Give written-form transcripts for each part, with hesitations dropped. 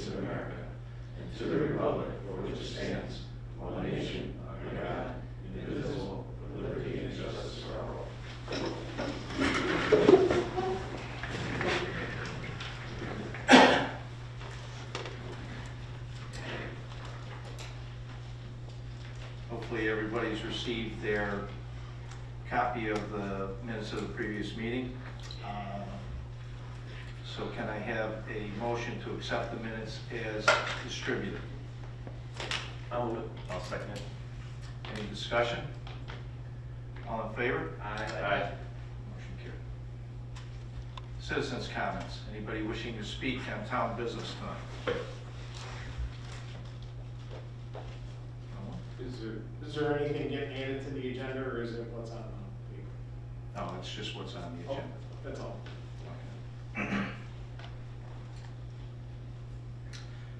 States of America and to the republic for which it stands, one nation, under God, indivisible, with liberty and justice for all. Hopefully everybody's received their copy of the minutes of the previous meeting. So can I have a motion to accept the minutes as distributed? I'll move it. I'll second it. Any discussion? All in favor? Aye. Motion carried. Citizens' comments. Anybody wishing to speak on town business tonight? No one? Is there anything getting added to the agenda, or is it what's on the paper? No, it's just what's on the agenda. That's all. Okay.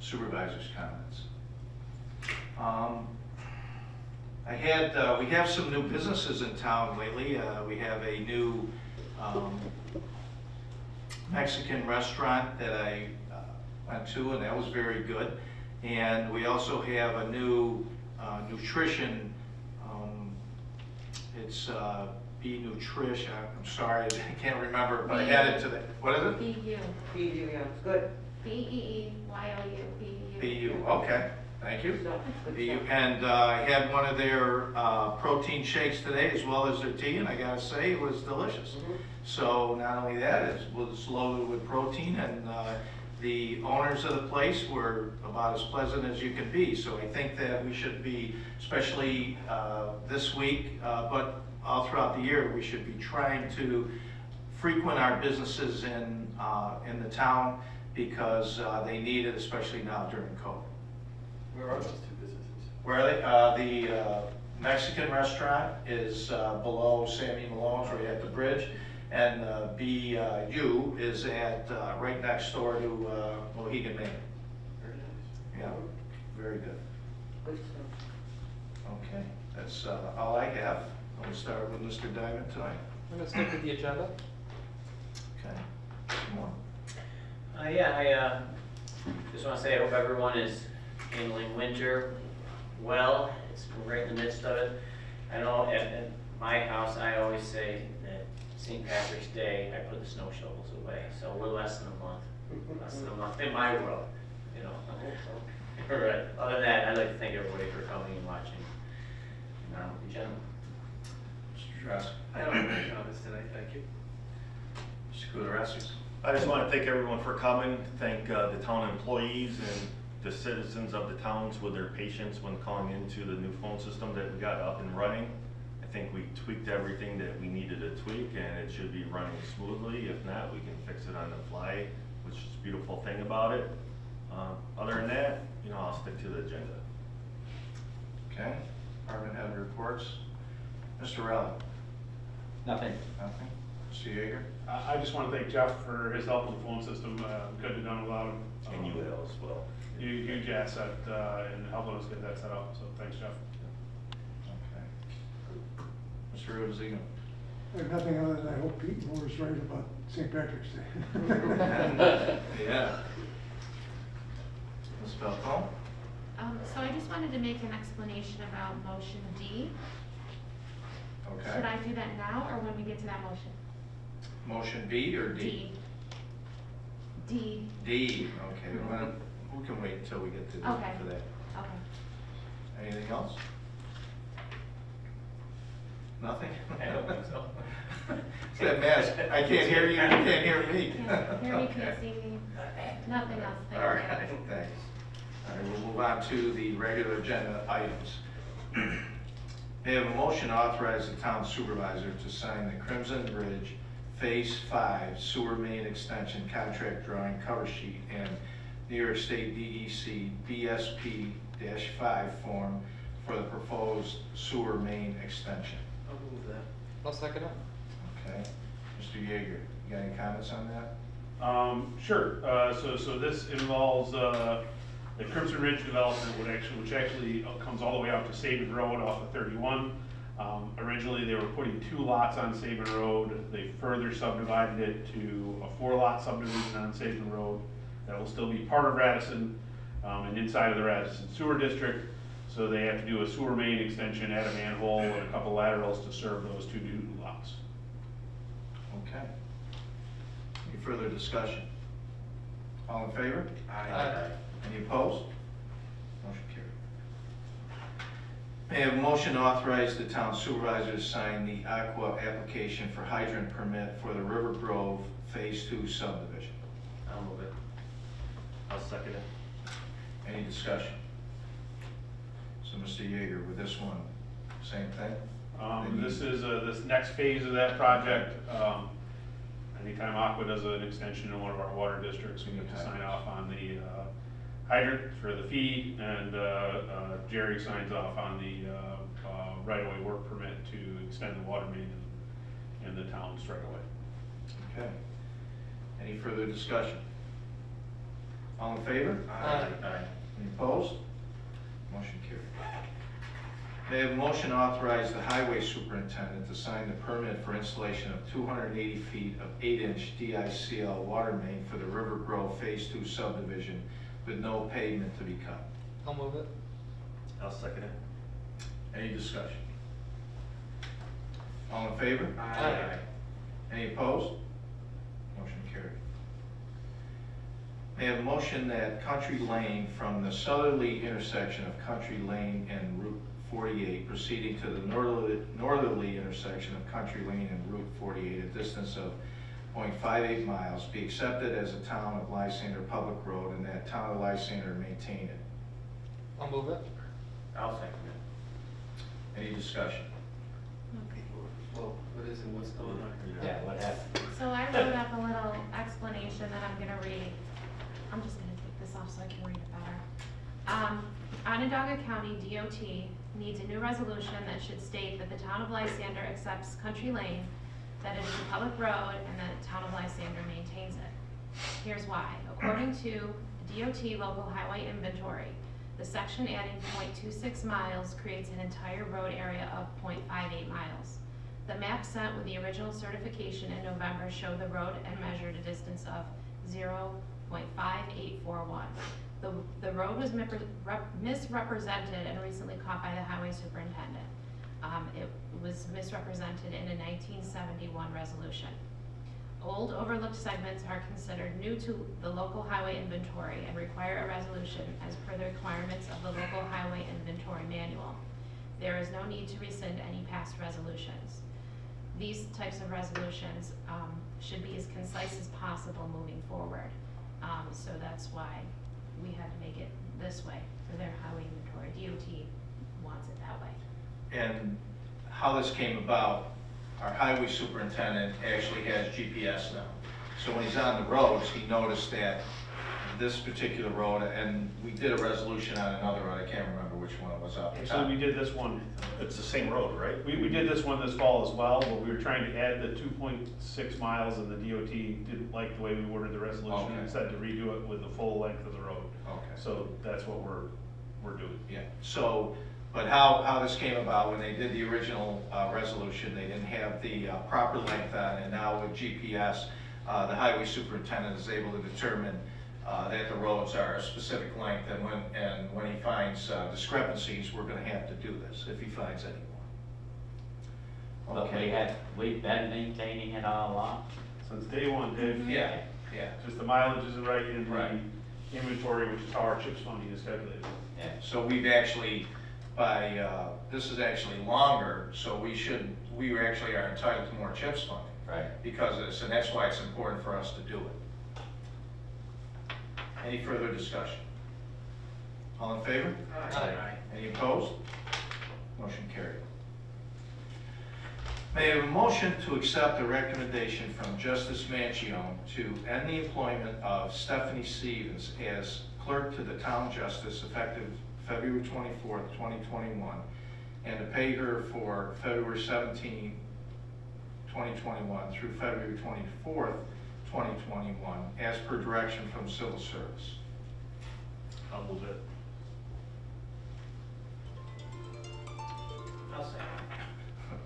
Supervisors' comments. We have some new businesses in town lately. We have a new Mexican restaurant that I went to, and that was very good. And we also have a new nutrition. It's B Nutrish. I'm sorry, I can't remember, but I had it today. What is it? BU. BU, yeah, it's good. BEEYOU. BU. Okay, thank you. No, it's good BU. stuff. And I had one of their protein shakes today, as well as their tea, and I gotta say, it was delicious. Mhm. So not only that, it was loaded with protein, and the owners of the place were about as pleasant as you can be. So I think that we should be, especially this week, but all throughout the year, we should be trying to frequent our businesses in the town, because they need it, especially now during COVID. Where are those two businesses? Where are they? The Mexican restaurant is below Sammy Malone's, right at the bridge, and BU is at right next door to Mohegan Maine. Very nice. Yeah, very good. Good stuff. Okay, that's all I have. I'll start with Mr. Diamond tonight. I'm gonna stick with the agenda. Okay, some more. I just want to say I hope everyone is handling winter well. It's right in the midst of it. I know at my house, I always say that St. Patrick's Day, I put the snow shovels away. So we're less than a month. Less than a month in my world, you know. I hope so. All right. Other than that, I'd like to thank everybody for coming and watching. Now, the agenda. Mr. Trask. I don't have any comments tonight, thank you. Mr. Kudarowski. I just want to thank everyone for coming, thank the town employees and the citizens of the towns with their patience when calling into the new phone system that we got up and running. I think we tweaked everything that we needed to tweak, and it should be running smoothly. If not, we can fix it on the fly, which is a beautiful thing about it. Other than that, I'll stick to the agenda. Okay, department head reports. Mr. Rowley. Nothing. Nothing. Mr. Yeager. I just want to thank Jeff for his help with the phone system. Couldn't have done it without him. And you will as well. Huge asset in helping us get that set up, so thanks, Jeff. Okay. Mr. Rodazino. I have nothing other than I hope Pete Moore is right about St. Patrick's Day. Yeah. Ms. Falcone? So I just wanted to make an explanation about motion D. Okay. Should I do that now or when we get to that motion? Motion B or D? D. D, okay. Well, we can wait until we get to Okay. for that. Okay. Anything else? Nothing? I don't think so. It's that mask. I can't hear you, you can't hear me. Can't hear me, Okay. can't see me. Nothing else, All thank right, you. thanks. All right, we'll move on to the regular agenda items. May I have a motion to authorize the town supervisor to sign the Crimson Bridge Phase 5 Sewer Main Extension Contract Drawing Cover Sheet and New York State DEC BSP-5 form for the proposed sewer main extension? I'll move that. I'll second it. Okay. Mr. Yeager, you got any comments on that? Sure. So this involves the Crimson Ridge development, which actually comes all the way out to Sabin Road off of 31. Originally, they were putting 2 lots on Sabin Road. They further subdivided it to a 4-lot subdivision on Sabin Road. that will still be part of Radisson, and inside of the Radisson Sewer District. So they have to do a sewer main extension, add a manhole and a couple laterals to serve those two new lots. Okay. Any further discussion? All in favor? Aye. Any opposed? Motion carried. May I have a motion to authorize the town supervisor to sign the Aqua application for hydrant permit for the River Grove Phase 2 subdivision? I'll move it. I'll second it. Any discussion? So Mr. Yeager, with this one, same thing? This is, this next phase of that project, anytime Aqua does an extension in one of our water districts, we have to sign off on the hydrant for the fee, and Jerry signs off on the right-of-way work permit to extend the water main in the town's right-of-way. Okay. Any further discussion? All in favor? Aye. Any opposed? Motion carried. May I have a motion to authorize the highway superintendent to sign the permit for installation of 280 feet of 8-inch DICL water main for the River Grove Phase 2 subdivision with no pavement to be cut? I'll move it. I'll second it. Any discussion? All in favor? Aye. Any opposed? Motion carried. May I have a motion that Country Lane from the southerly intersection of Country Lane and Route 48 proceeding to the northerly intersection of Country Lane and Route 48, a distance of 0.58 miles, be accepted as a town of Lysander public road and that town of Lysander maintain it? I'll move it. I'll second it. Any discussion? Okay. Well, what is it, what's going on here? Yeah, what happened? So I wrote up a little explanation that I'm gonna read. I'm just gonna take this off so I can read it better. Onondaga County DOT needs a new resolution that should state that the town of Lysander accepts Country Lane, that it is a public road, and that the town of Lysander maintains it. Here's why. According to DOT local highway inventory, the section adding 0.26 miles creates an entire road area of 0.58 miles. The map sent with the original certification in November showed the road and measured a distance of 0.5841. The road was misrepresented and recently caught by the highway superintendent. It was misrepresented in a 1971 resolution. Old overlooked segments are considered new to the local highway inventory and require a resolution as per the requirements of the local highway inventory manual. There is no need to rescind any past resolutions. These types of resolutions should be as concise as possible moving forward. So that's why we had to make it this way for their highway inventory. DOT wants it that way. And how this came about, our highway superintendent actually has GPS now. So when he's on the roads, he noticed that this particular road, and we did a resolution on another road, I can't remember which one it was off the top. Actually, we did this one, It's the same road, right? we did this one this fall as well, but we were trying to add the 2.6 miles and the DOT didn't like the way we worded the resolution Okay. and said to redo it with the full length of the road. Okay. So that's what we're doing. Yeah, so, but how this came about, when they did the original resolution, they didn't have the proper length on, and now with GPS, the highway superintendent is able to determine that the roads are a specific length, and when he finds discrepancies, we're gonna have to do this, if he finds any more. But we've been maintaining it all along. Since day one, Dave. Yeah, yeah. Just the mileage isn't right in Right. the inventory, which is how our CHIPS funding is calculated. Yeah. So we've actually, this is actually longer, so we actually are entitled to more CHIPS funding Right. because of this, and that's why it's important for us to do it. Any further discussion? All in favor? Aye. Any opposed? Motion carried. May I have a motion to accept the recommendation from Justice Manchione to end the employment of Stephanie Stevens as clerk to the town justice effective February 24th, 2021, and to pay her for February 17, 2021 through February 24th, 2021, as per direction from civil service. I'll move it. I'll second.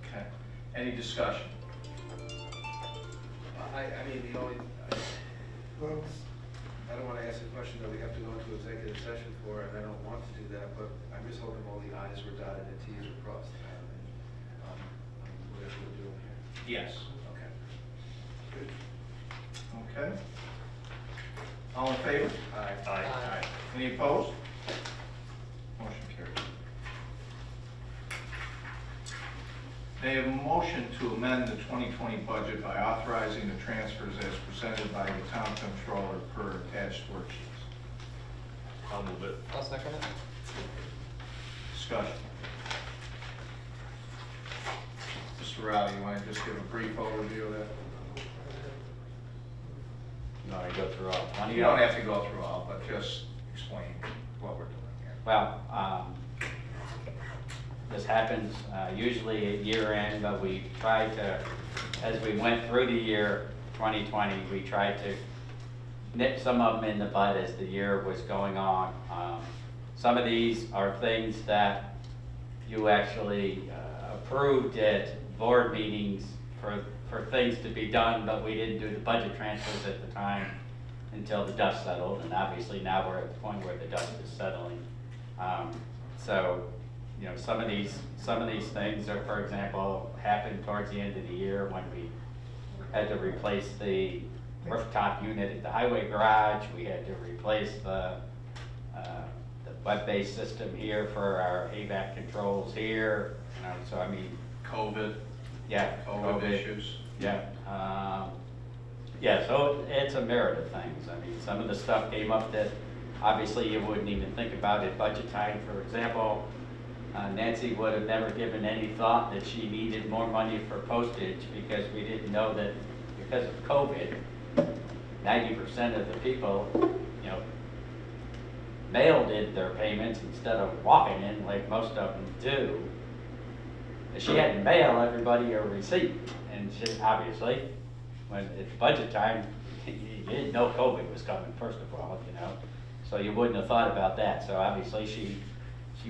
Okay. Any discussion? I mean, the only, Well, I don't wanna ask question that we have to go into executive session for, and I don't want to do that, but I'm just hoping all the i's were dotted and t's were crossed. Whatever we're doing here. Yes. Okay. Good. Okay. All in favor? Aye. Aye. Any opposed? Motion carries. May I have a motion to amend the 2020 budget by authorizing the transfers as presented by the town controller per attached worksheets. I'll move it. I'll second it. Discussion. Mr. Rowley, you want to just give a brief overview of that? You want to go through all 20? You don't have to go through all, but just explain what we're doing here. Well, this happens usually at year end, but we tried to, as we went through the year 2020, we tried to nip some of them in the bud as the year was going on. Some of these are things that you actually approved at board meetings for things to be done, but we didn't do the budget transfers at the time until the dust settled, and obviously now we're at the point where the dust is settling. So, you know, some of these things are, for example, happened towards the end of the year when we had to replace the rooftop unit at the highway garage. We had to replace the web-based system here for our HVAC controls here. You know, so I mean, COVID, yeah, COVID issues. yeah. Yeah, so it's a myriad of things. I mean, some of the stuff came up that obviously you wouldn't even think about at budget time. For example, Nancy would have never given any thought that she needed more money for postage because we didn't know that because of COVID, 90% of the people, you know, mailed in their payments instead of walking in like most of them do. She had to mail everybody a receipt, and she, obviously, when it's budget time, you didn't know COVID was coming, first of all, you know, so you wouldn't have thought about that. So obviously, she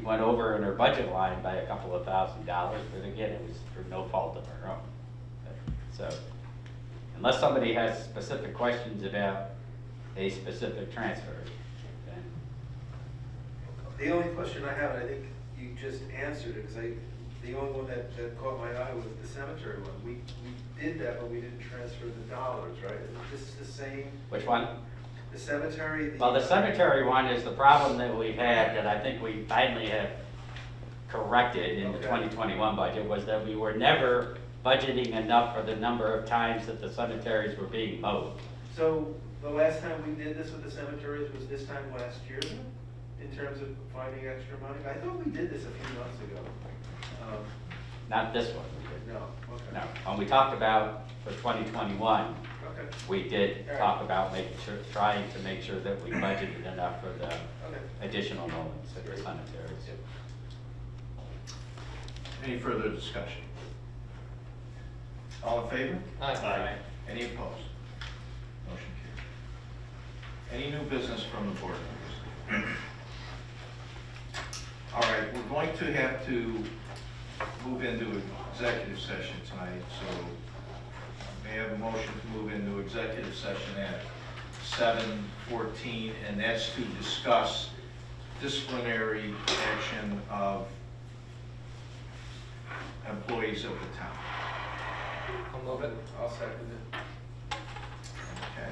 went over in her budget line by a couple of $1,000s, but again, it was through no fault of her own. So, unless somebody has specific questions about a specific transfer, then. The only question I have, and I think you just answered it, because the only one that caught my eye was the cemetery one. We did that, but we didn't transfer the dollars, right? Is this the same? Which one? The cemetery? Well, the cemetery one is the problem that we've had that I think we finally have corrected in the Okay. 2021 budget, was that we were never budgeting enough for the number of times that the cemeteries were being mowed. So the last time we did this with the cemeteries was this time last year, then? In terms of finding extra money? I thought we did this a few months ago. Not this one, we did. No, okay. No, when we talked about for 2021, Okay, we did talk about making sure, trying to make sure that we budgeted enough for the okay. additional mowings at the cemeteries. Any further discussion? All in favor? Aye. Any opposed? Motion carries. Any new business from the board members? All right, we're going to have to move into executive session tonight, so may I have a motion to move into executive session at 7:14, and that's to discuss disciplinary action of employees of the town. I'll move it. I'll second it. Okay.